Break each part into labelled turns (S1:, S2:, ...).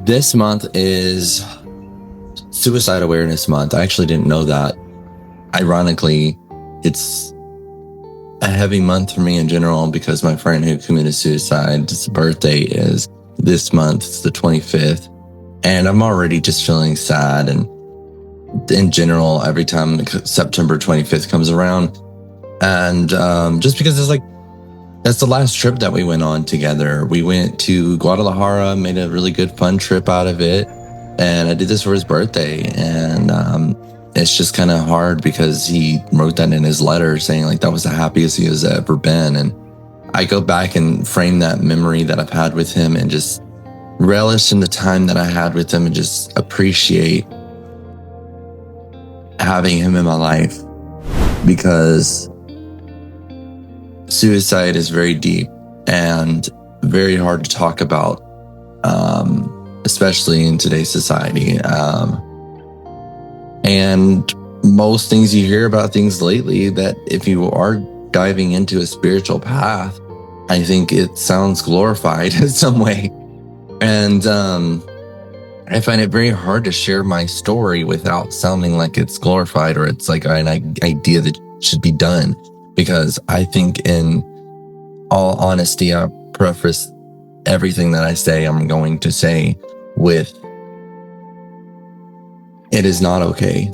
S1: This month is Suicide Awareness Month. I actually didn't know that. Ironically, it's a heavy month for me in general because my friend who committed suicide, his birthday is this month. It's the 25th. And I'm already just feeling sad. And in general, every time September 25th comes around. And just because that's the last trip that we went on together. We went to Guadalajara, made a really good, fun trip out of it. And I did this for his birthday. And it's just kind of hard because he wrote that in his letter saying that was the happiest he has ever been. And I go back and frame that memory that I've had with him and just relish in the time that I had with him and just appreciate having him in my life, because suicide is very deep and very hard to talk about, especially in today's society. And most things you hear about things lately, that if you are diving into a spiritual path, I think it sounds glorified in some way. And I find it very hard to share my story without sounding like it's glorified or it's like an idea that should be done. Because I think, in all honesty, I preface everything that I say, I'm going to say with, it is not okay.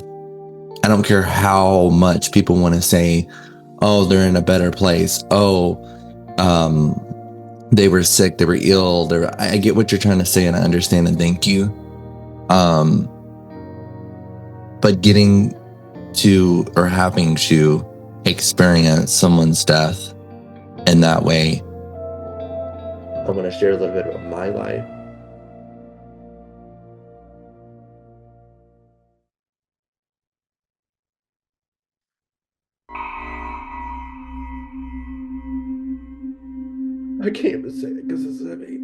S1: I don't care how much people want to say, oh, they're in a better place. Oh, they were sick, they were ill. I get what you're trying to say and I understand, and thank you. But getting to, or having to experience someone's death in that way, I'm going to share a little bit about my life. I can't even say it because it's heavy.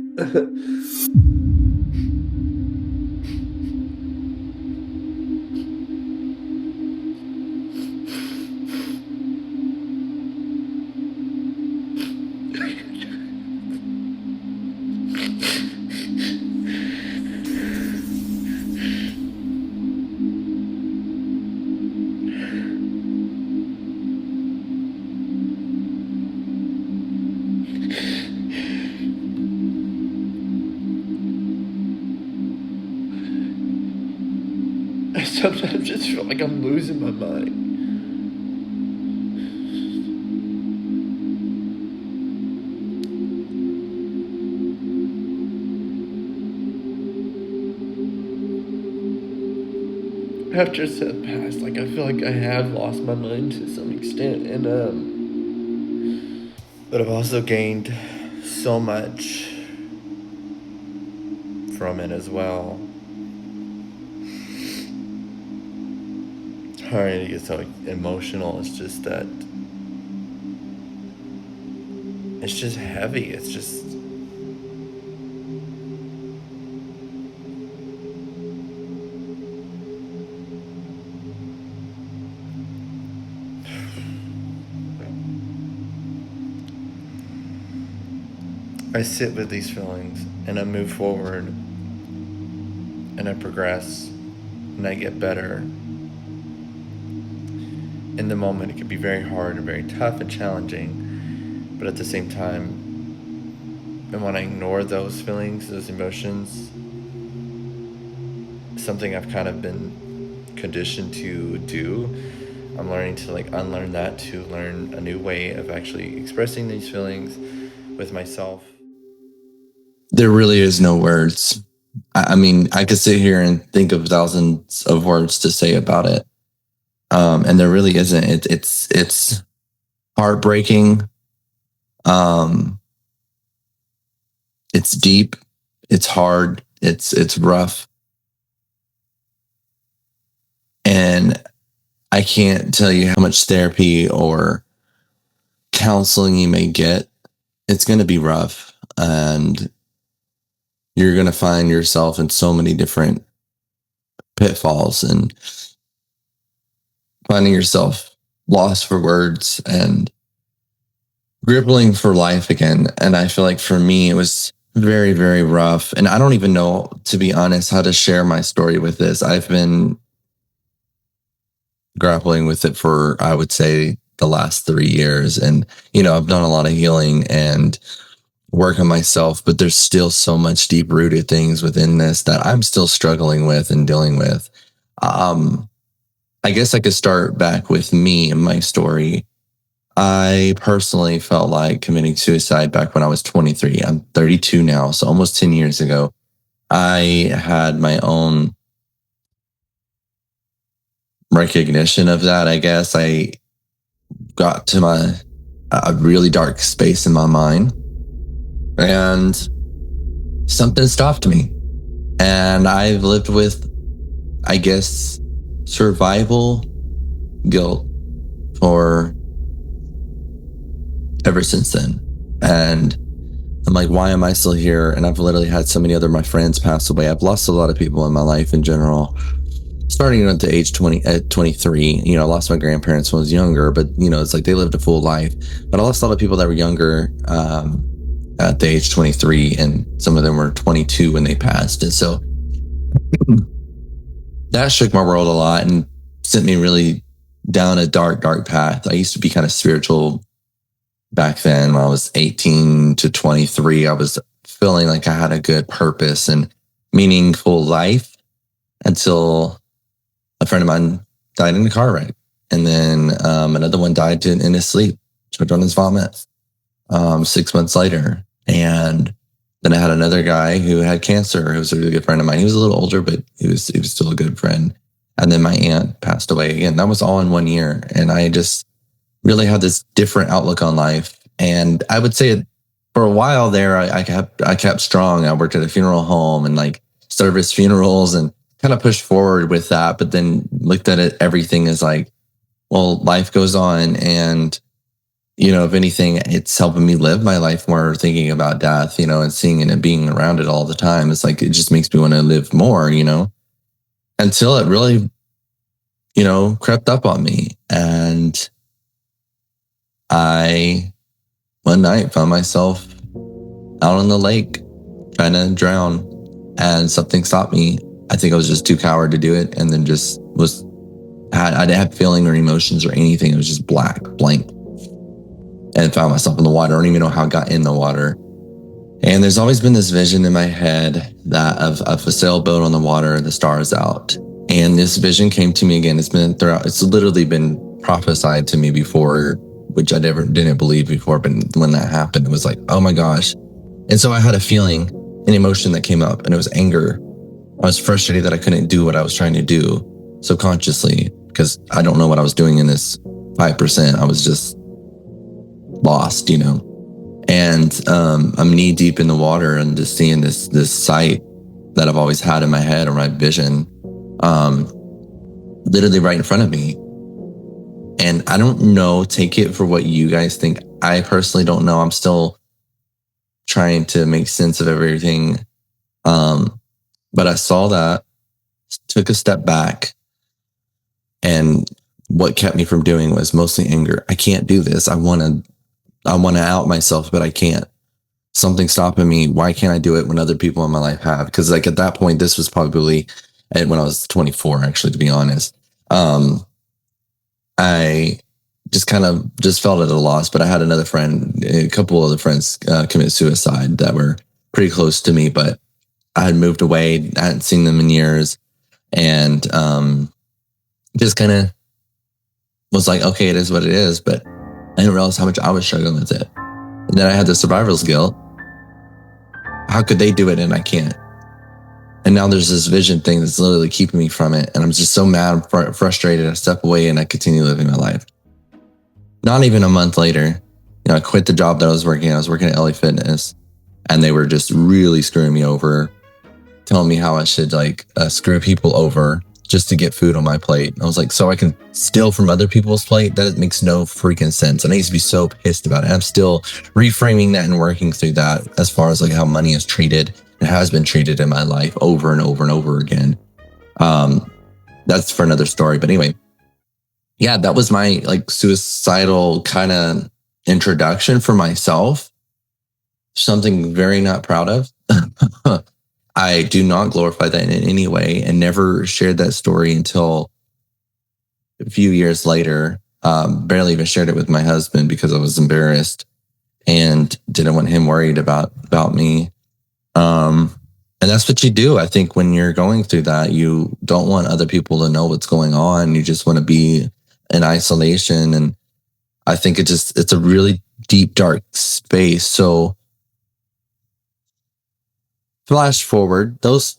S1: I sometimes just feel like I'm losing my mind. After Seth passed, I feel like I have lost my mind to some extent, and but I've also gained so much from it as well. Sorry to get so emotional. It's just that it's just heavy. It's just I sit with these feelings and I move forward and I progress and I get better. In the moment, it can be very hard and very tough and challenging, but at the same time, and when I ignore those feelings, those emotions, something I've kind of been conditioned to do, I'm learning to unlearn that, to learn a new way of actually expressing these feelings with myself. There really is no words. I mean, I could sit here and think of thousands of words to say about it. And there really isn't. It's heartbreaking. It's deep. It's hard. It's rough. And I can't tell you how much therapy or counseling you may get. It's going to be rough, and you're going to find yourself in so many different pitfalls and finding yourself lost for words and gripping for life again. And I feel like for me, it was very, very rough. And I don't even know, to be honest, how to share my story with this. I've been grappling with it for, I would say, the last 3 years. And, I've done a lot of healing and work on myself, but there's still so much deep rooted things within this that I'm still struggling with and dealing with. Um, I guess I could start back with me and my story. I personally felt like committing suicide back when I was 23. I'm 32 now, so almost 10 years ago. I had my own recognition of that, I guess. I got to a really dark space in my mind, and something stopped me. And I've lived with, I guess, survival guilt for ever since then. And I'm like, why am I still here? And I've literally had so many other my friends pass away. I've lost a lot of people in my life in general. Starting at the age 20, at 23, I lost my grandparents when I was younger, but it's like they lived a full life. But I lost a lot of people that were younger at the age 23, and some of them were 22 when they passed. And so that shook my world a lot and sent me really down a dark, dark path. I used to be kind of spiritual back then. When I was 18 to 23, I was feeling like I had a good purpose and meaningful life until a friend of mine died in a car wreck. And then another one died in his sleep, choked on his vomit 6 months later. And then I had another guy who had cancer, who was a really good friend of mine. He was a little older, but he was still a good friend. And then my aunt passed away again. That was all in 1 year. And I just really had this different outlook on life. And I would say for a while there, I kept strong. I worked at a funeral home and like service funerals and kind of pushed forward with that, but then looked at it, everything as like, well, life goes on. And, if anything, it's helping me live my life more, thinking about death, and seeing it and being around it all the time. It's like, it just makes me want to live more, until it really, crept up on me. And I, one night, found myself out on the lake trying to drown, and something stopped me. I think I was just too coward to do it, and then I didn't have feeling or emotions or anything. It was just blank. And found myself in the water. I don't even know how I got in the water. And there's always been this vision in my head that of a sailboat on the water, the stars out. And this vision came to me again. It's literally been prophesied to me before, which I didn't believe before. But when that happened, it was like, oh my gosh. And so I had a feeling, an emotion that came up, and it was anger. I was frustrated that I couldn't do what I was trying to do subconsciously, because I don't know what I was doing in this 5%. I was just lost, and I'm knee deep in the water and just seeing this sight that I've always had in my head, or my vision, literally right in front of me. And I don't know, take it for what you guys think. I personally don't know. I'm still trying to make sense of everything. But I saw that, took a step back, and what kept me from doing was mostly anger. I can't do this. I want to out myself, but I can't. Something stopping me. Why can't I do it when other people in my life have? Because like at that point, this was probably when I was 24, actually, to be honest. I just kind of felt at a loss, but I had another friend, a couple other friends commit suicide that were pretty close to me, but I had moved away. I hadn't seen them in years, and just kind of was like, okay, it is what it is. But I didn't realize how much I was struggling with it. And then I had the survivor's guilt. How could they do it and I can't? And now there's this vision thing that's literally keeping me from it. And I'm just so mad, frustrated. I step away and I continue living my life. Not even a month later, I quit the job that I was working at. I was working at LA Fitness, and they were just really screwing me over, telling me how I should screw people over just to get food on my plate. I was like, so I can steal from other people's plate? That makes no freaking sense. And I used to be so pissed about it. I'm still reframing that and working through that as far as how money is treated and has been treated in my life over and over and over again. That's for another story. But anyway, yeah, that was my suicidal kind of introduction for myself. something very not proud of. I do not glorify that in any way, and never shared that story until a few years later. Barely even shared it with my husband because I was embarrassed and didn't want him worried about me. And that's what you do. I think when you're going through that, you don't want other people to know what's going on. You just want to be in isolation. And I think it's a really deep, dark space. So flash forward, those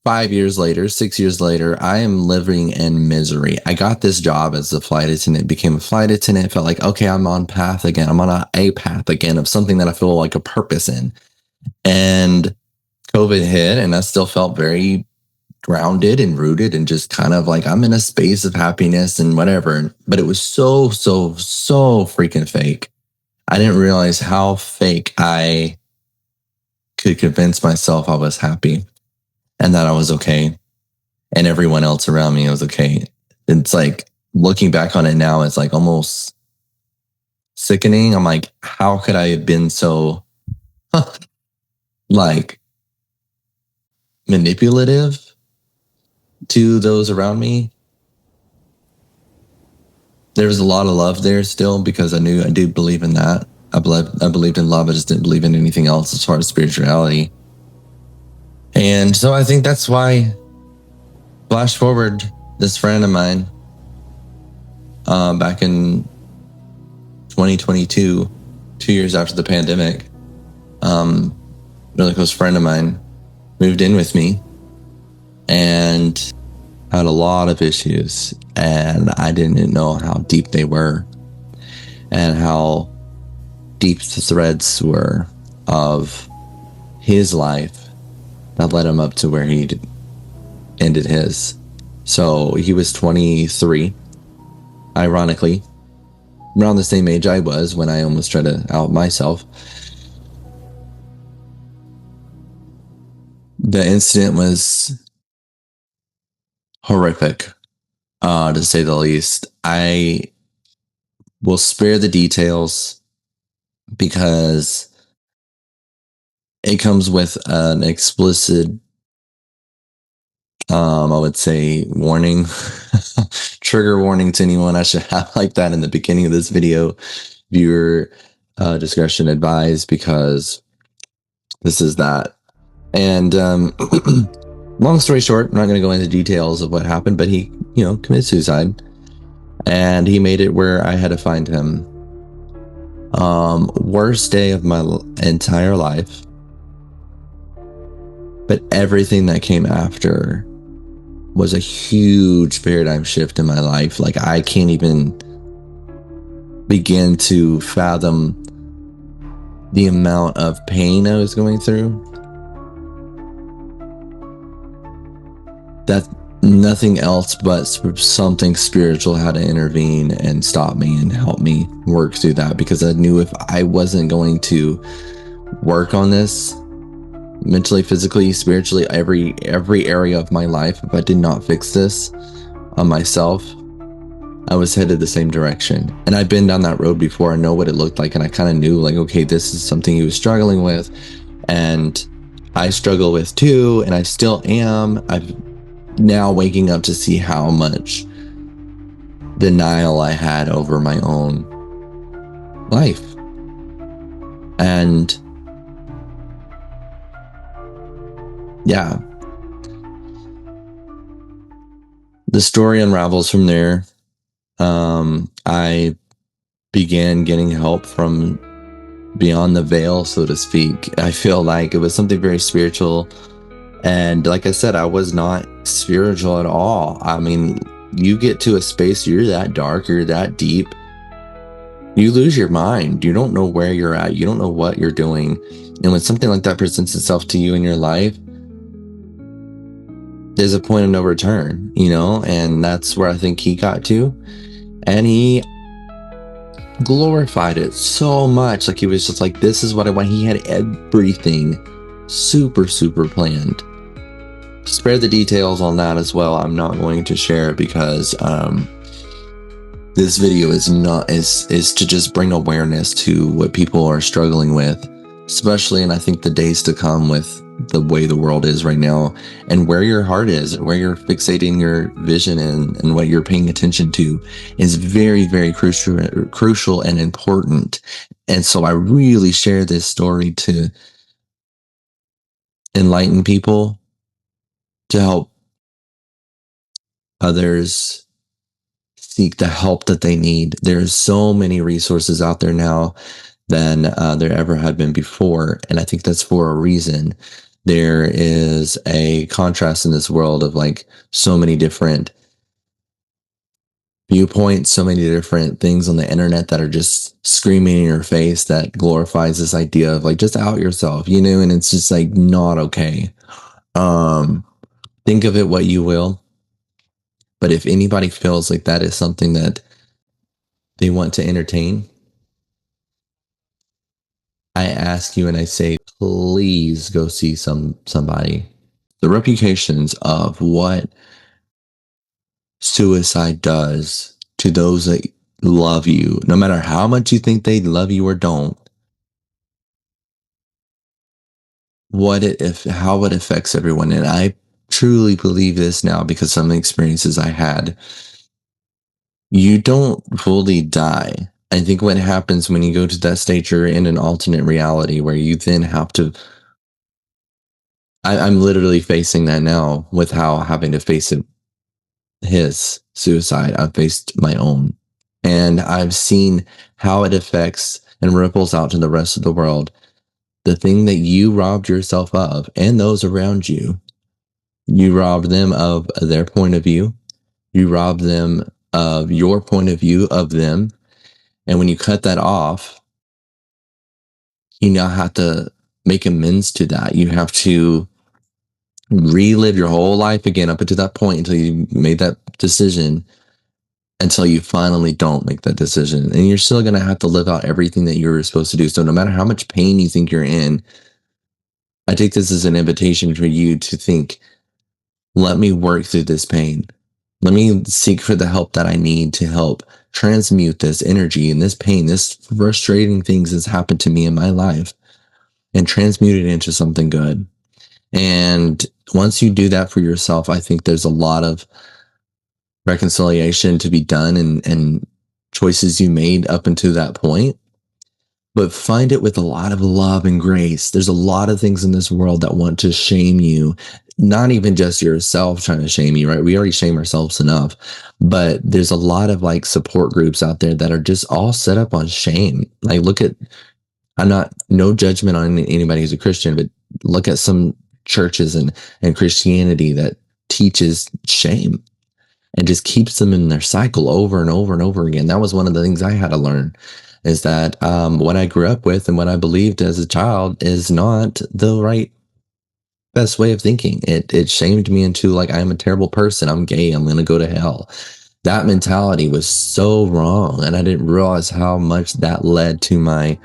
S1: 5 years later, 6 years later, I am living in misery. I got this job as a flight attendant, became a flight attendant, felt like, okay, I'm on path again. I'm on a path again of something that I feel like a purpose in. And COVID hit, and I still felt very grounded and rooted and just kind of like I'm in a space of happiness and whatever. But it was so freaking fake. I didn't realize how fake I could convince myself I was happy and that I was okay, and everyone else around me was okay. It's like, looking back on it now, it's like almost sickening. I'm like, how could I have been so like manipulative to those around me? There was a lot of love there still, because I did believe in that. I believed in love. I just didn't believe in anything else as far as spirituality. And so I think that's why, flash forward, this friend of mine, back in 2022, 2 years after the pandemic, really close friend of mine moved in with me and had a lot of issues, and I didn't know how deep they were and how deep the threads were of his life that led him up to where he ended his. So he was 23, ironically, around the same age I was when I almost tried to out myself. The incident was horrific, to say the least. I will spare the details because it comes with an explicit, I would say, warning, trigger warning to anyone. I should have like that in the beginning of this video. Viewer discretion advised, because this is that. And long story short, I'm not going to go into details of what happened, but he, committed suicide, and he made it where I had to find him. Worst day of my entire life. But everything that came after was a huge paradigm shift in my life. Like, I can't even begin to fathom the amount of pain I was going through. That nothing else but something spiritual had to intervene and stop me and help me work through that, because I knew if I wasn't going to work on this mentally, physically, spiritually, every area of my life, if I did not fix this on myself, I was headed the same direction. And I've been down that road before. I know what it looked like, and I kind of knew, like, okay, this is something he was struggling with, and I struggle with too, and I still am. I've now waking up to see how much denial I had over my own life. And yeah, the story unravels from there. I began getting help from beyond the veil, so to speak. I feel like it was something very spiritual. And like I said, I was not spiritual at all. I mean, you get to a space, you're that dark, you're that deep, you lose your mind. You don't know where you're at. You don't know what you're doing. And when something like that presents itself to you in your life, there's a point of no return, and that's where I think he got to. And he glorified it so much. Like, he was just like, this is what I want. He had everything super planned. Spare the details on that as well. I'm not going to share it because this video is to just bring awareness to what people are struggling with, especially in I think the days to come with the way the world is right now, and where your heart is, where you're fixating your vision and what you're paying attention to is very, very crucial and important. And so I really share this story to enlighten people, to help others seek the help that they need. There's so many resources out there now than there ever had been before. And I think that's for a reason. There is a contrast in this world of like so many different viewpoints, so many different things on the internet that are just screaming in your face that glorifies this idea of like just out yourself, and it's just like not okay. Um, think of it what you will. But if anybody feels like that is something that they want to entertain, I ask you and I say, please go see somebody. The reputations of what suicide does to those that love you, no matter how much you think they love you or don't, how it affects everyone. And I truly believe this now because some experiences I had. You don't fully die. I think what happens when you go to that state, you're in an alternate reality where you then have to. I'm literally facing that now with how having to face it, his suicide. I've faced my own. And I've seen how it affects and ripples out to the rest of the world. The thing that you robbed yourself of and those around you, you robbed them of their point of view. You robbed them of your point of view of them. And when you cut that off, you now have to make amends to that. You have to relive your whole life again up until that point until you made that decision, until you finally don't make that decision. And you're still going to have to live out everything that you were supposed to do. So no matter how much pain you think you're in, I take this as an invitation for you to think, let me work through this pain. Let me seek for the help that I need to help transmute this energy and this pain, this frustrating things that's happened to me in my life, and transmute it into something good. And once you do that for yourself, I think there's a lot of reconciliation to be done and choices you made up until that point. But find it with a lot of love and grace. There's a lot of things in this world that want to shame you, not even just yourself trying to shame you, right? We already shame ourselves enough, but there's a lot of like support groups out there that are just all set up on shame. Like no judgment on anybody who's a Christian, but look at some churches and Christianity that teaches shame and just keeps them in their cycle over and over and over again. That was one of the things I had to learn, is that what I grew up with and what I believed as a child is not the right best way of thinking. It shamed me into like, I'm a terrible person. I'm gay. I'm going to go to hell. That mentality was so wrong. And I didn't realize how much that led to my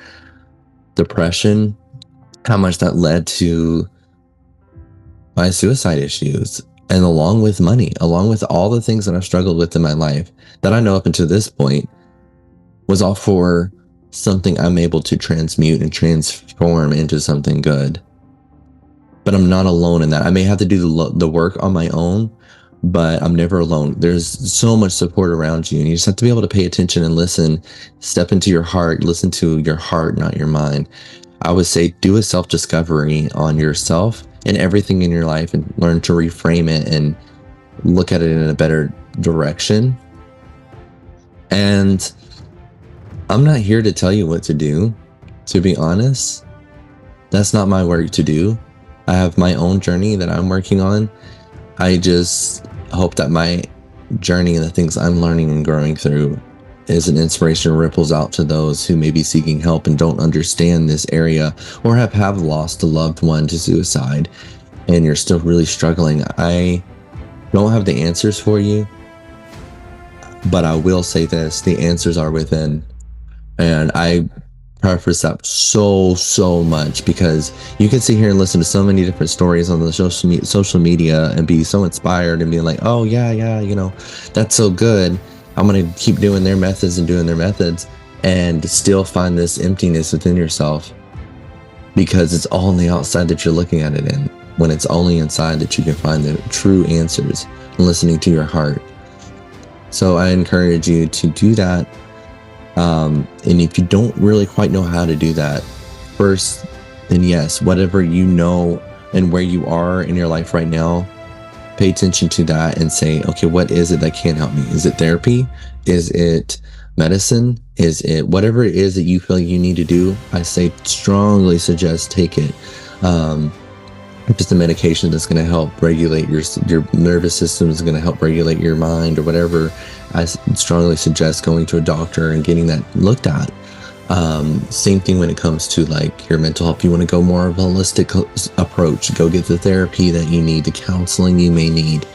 S1: depression, how much that led to my suicide issues. And along with money, along with all the things that I've struggled with in my life that I know up until this point was all for something I'm able to transmute and transform into something good. But I'm not alone in that. I may have to do the work on my own, but I'm never alone. There's so much support around you, and you just have to be able to pay attention and listen, step into your heart, listen to your heart, not your mind. I would say do a self-discovery on yourself and everything in your life and learn to reframe it and look at it in a better direction. And I'm not here to tell you what to do, to be honest. That's not my work to do. I have my own journey that I'm working on. I just hope that my journey and the things I'm learning and growing through is an inspiration, ripples out to those who may be seeking help and don't understand this area, or have lost a loved one to suicide and you're still really struggling. I don't have the answers for you, but I will say this: the answers are within. And I preface that so much because you can sit here and listen to so many different stories on the social media and be so inspired and be like, oh yeah, that's so good. I'm going to keep doing their methods and doing their methods, and still find this emptiness within yourself. because it's all on the outside that you're looking at it in, when it's only inside that you can find the true answers and listening to your heart. So I encourage you to do that. And if you don't really quite know how to do that, first, then yes, whatever you know and where you are in your life right now, pay attention to that and say, okay, what is it that can help me? Is it therapy? Is it medicine? Is it whatever it is that you feel you need to do? I say strongly suggest take it. Just a medication that's going to help regulate your nervous system, is going to help regulate your mind or whatever. I strongly suggest going to a doctor and getting that looked at. Same thing when it comes to like your mental health. You want to go more of a holistic approach, go get the therapy that you need, the counseling you may need,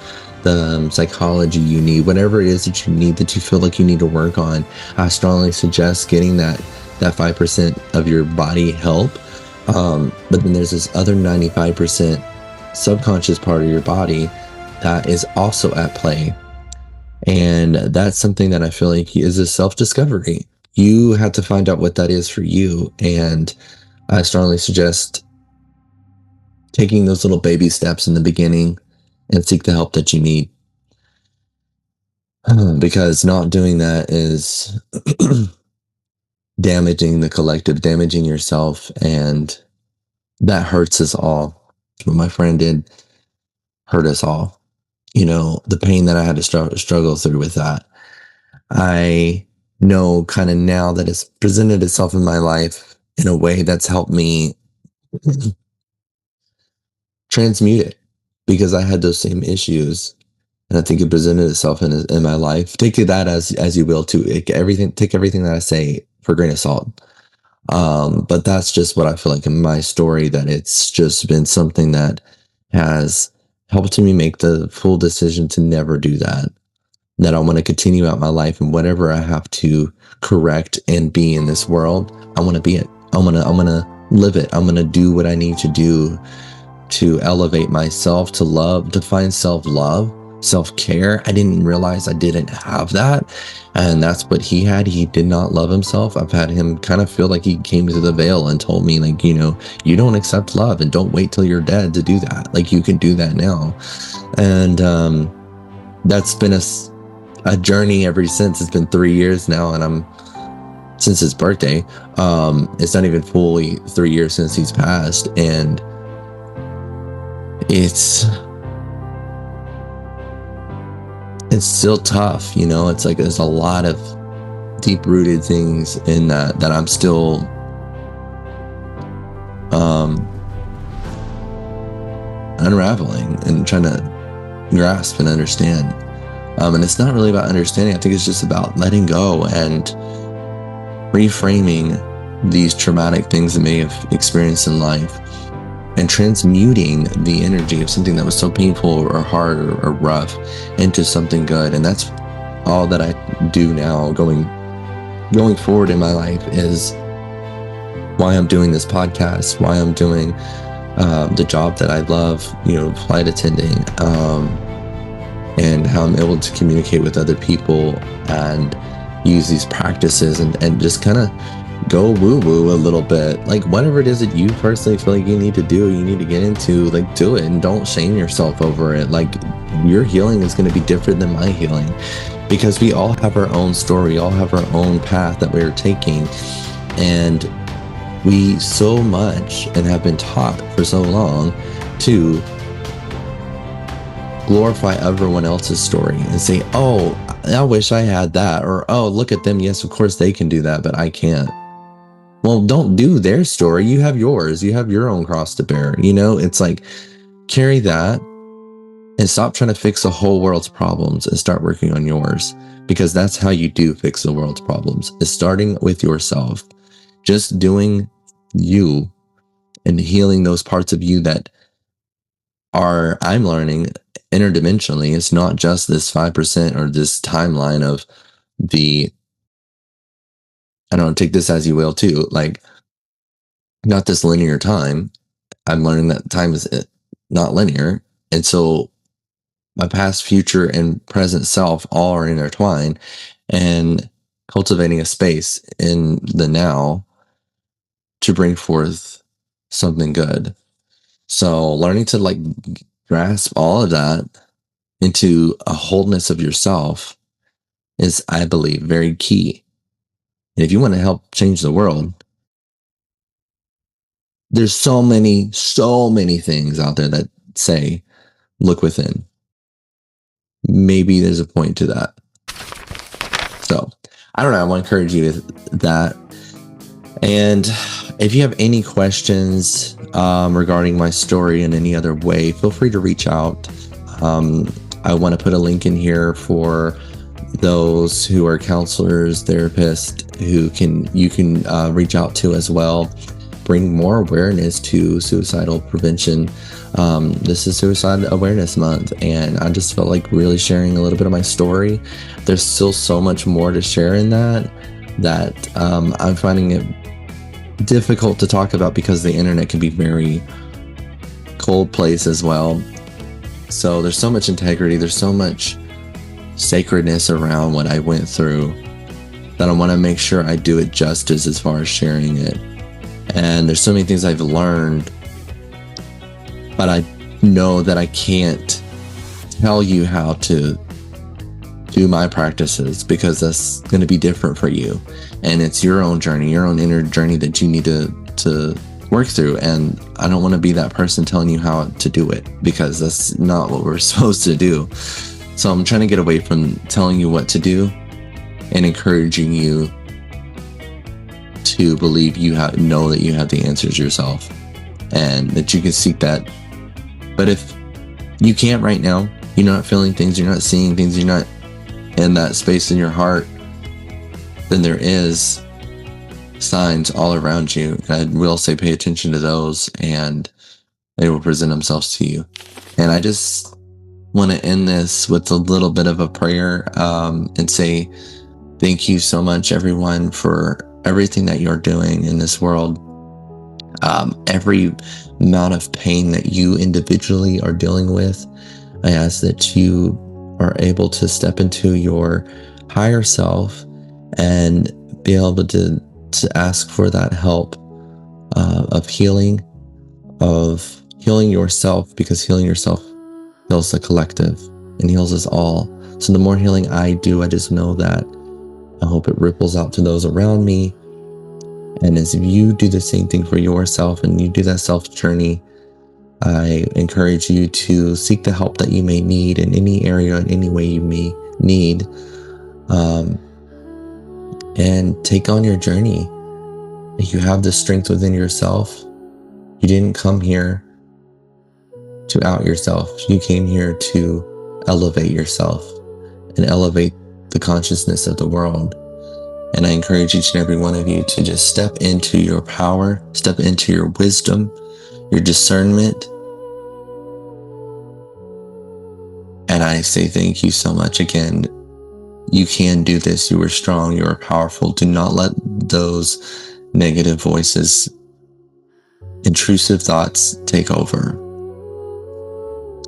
S1: the psychology you need, whatever it is that you need, that you feel like you need to work on. I strongly suggest getting that 5% of your body help. But then there's this other 95% subconscious part of your body that is also at play. And that's something that I feel like is a self-discovery. You have to find out what that is for you. And I strongly suggest taking those little baby steps in the beginning and seek the help that you need. Because not doing that is damaging the collective, damaging yourself, and that hurts us all. What my friend did hurt us all. You know, the pain that I had to struggle through with that. I know kind of now that it's presented itself in my life in a way that's helped me transmute it, because I had those same issues. And I think it presented itself in my life. Take that as you will too. Take everything that I say for a grain of salt. But that's just what I feel like in my story, that it's just been something that has helped me make the full decision to never do that. That I want to continue out my life, and whatever I have to correct and be in this world, I want to be it. I'm gonna live it. I'm gonna do what I need to do to elevate myself, to love, to find self-love, self-care. I didn't realize I didn't have that. And that's what he had. He did not love himself. I've had him kind of feel like he came to the veil and told me, like, you know, you don't accept love, and don't wait till you're dead to do that. Like, you can do that now. And that's been a journey ever since. It's been 3 years now, and since his birthday. It's not even fully 3 years since he's passed. And it's still tough, you know. It's like there's a lot of deep-rooted things in that I'm still unraveling and trying to grasp and understand. And it's not really about understanding. I think it's just about letting go and reframing these traumatic things that may have experienced in life, and transmuting the energy of something that was so painful or hard or rough into something good. And that's all that I do now going forward in my life, is why I'm doing this podcast, why I'm doing the job that I love, you know, flight attending, and how I'm able to communicate with other people and use these practices and just kind of go woo-woo a little bit. Like, whatever it is that you personally feel like you need to do, you need to get into, like, do it, and don't shame yourself over it. Like, your healing is going to be different than my healing, because we all have our own story, we all have our own path that we're taking, and we so much and have been taught for so long to glorify everyone else's story and say, oh, I wish I had that, or oh, look at them, yes, of course they can do that, but I can't. Well, don't do their story. You have yours. You have your own cross to bear. You know, it's like, carry that and stop trying to fix the whole world's problems and start working on yours, because that's how you do fix the world's problems, is starting with yourself. Just doing you and healing those parts of you that are, I'm learning, interdimensionally. It's not just this 5% or this timeline of the, I don't know, take this as you will too, like, not this linear time. I'm learning that time is not linear. And so my past, future, and present self all are intertwined, and cultivating a space in the now to bring forth something good. So learning to like grasp all of that into a wholeness of yourself is, I believe, very key. And if you want to help change the world, there's so many things out there that say, look within. Maybe there's a point to that. So I don't know. I want to encourage you with that. And if you have any questions regarding my story in any other way, feel free to reach out. I want to put a link in here for those who are counselors, therapists, you can reach out to as well. Bring more awareness to suicidal prevention. This is Suicide Awareness Month, and I just felt like really sharing a little bit of my story. There's still so much more to share in that I'm finding it difficult to talk about because the internet can be very cold place as well. So there's so much integrity, there's so much sacredness around what I went through that I want to make sure I do it justice as far as sharing it. And there's so many things I've learned, but I know that I can't tell you how to do my practices because that's going to be different for you. And it's your own journey, your own inner journey that you need to work through. And I don't want to be that person telling you how to do it because that's not what we're supposed to do. So I'm trying to get away from telling you what to do and encouraging you to believe know that you have the answers yourself and that you can seek that. But if you can't right now, you're not feeling things, you're not seeing things, you're not in that space in your heart, then there is signs all around you. I will say pay attention to those and they will present themselves to you. And I just want to end this with a little bit of a prayer and say thank you so much, everyone, for everything that you're doing in this world. Every amount of pain that you individually are dealing with, I ask that you are able to step into your higher self and be able to ask for that help of healing yourself, because healing yourself heals the collective and heals us all. So the more healing I do, I just know that I hope it ripples out to those around me. And as you do the same thing for yourself and you do that self journey, I encourage you to seek the help that you may need in any area, in any way you may need, and take on your journey. You have the strength within yourself. You didn't come here to out yourself. You came here to elevate yourself and elevate the consciousness of the world. And I encourage each and every one of you to just step into your power, step into your wisdom, your discernment. And I say thank you so much again. You can do this. You are strong. You are powerful. Do not let those negative voices, intrusive thoughts take over.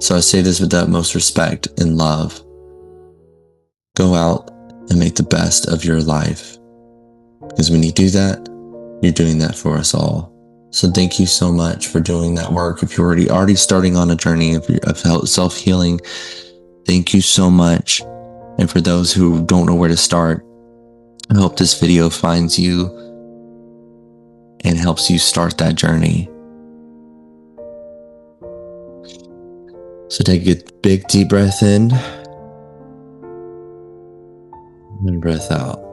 S1: So I say this with the utmost respect and love. Go out and make the best of your life. Because when you do that, you're doing that for us all. So thank you so much for doing that work. If you're already starting on a journey of self-healing, thank you so much. And for those who don't know where to start, I hope this video finds you and helps you start that journey. So take a big deep breath in and breath out.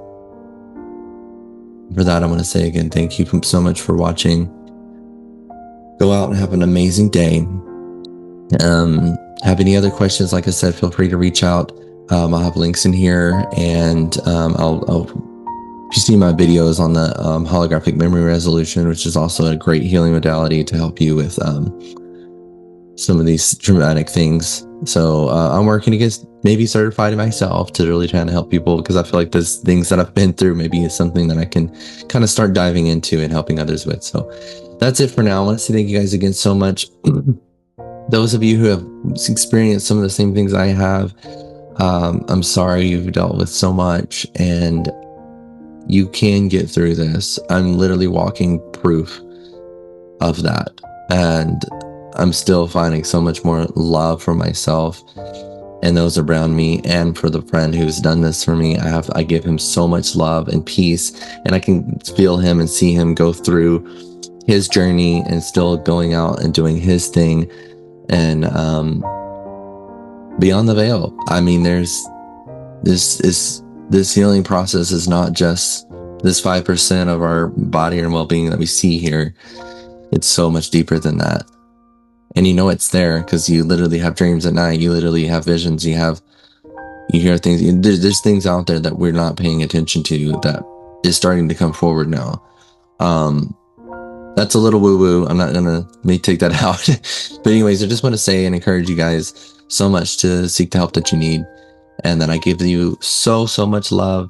S1: For that, I want to say again, thank you so much for watching. Go out and have an amazing day. Have any other questions? Like I said, feel free to reach out. I'll have links in here, and I'll if you see my videos on the holographic memory resolution, which is also a great healing modality to help you with some of these traumatic things. So I'm working to get maybe certified myself to really try to help people, because I feel like those things that I've been through maybe is something that I can kind of start diving into and helping others with. So that's it for now. I want to say thank you guys again so much. Those of you who have experienced some of the same things I have, I'm sorry you've dealt with so much, and you can get through this. I'm literally walking proof of that. And I'm still finding so much more love for myself and those around me, and for the friend who's done this for me. I give him so much love and peace, and I can feel him and see him go through his journey and still going out and doing his thing. And beyond the veil, I mean, there's this healing process is not just this 5% of our body and well-being that we see here. It's so much deeper than that. And you know it's there because you literally have dreams at night. You literally have visions. You hear things. There's things out there that we're not paying attention to that is starting to come forward now. That's a little woo-woo. I'm not gonna take that out. But anyways, I just want to say and encourage you guys so much to seek the help that you need, and that I give you so much love,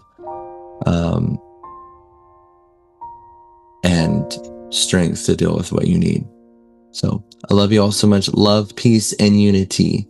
S1: and strength to deal with what you need. So I love you all so much. Love, peace, and unity.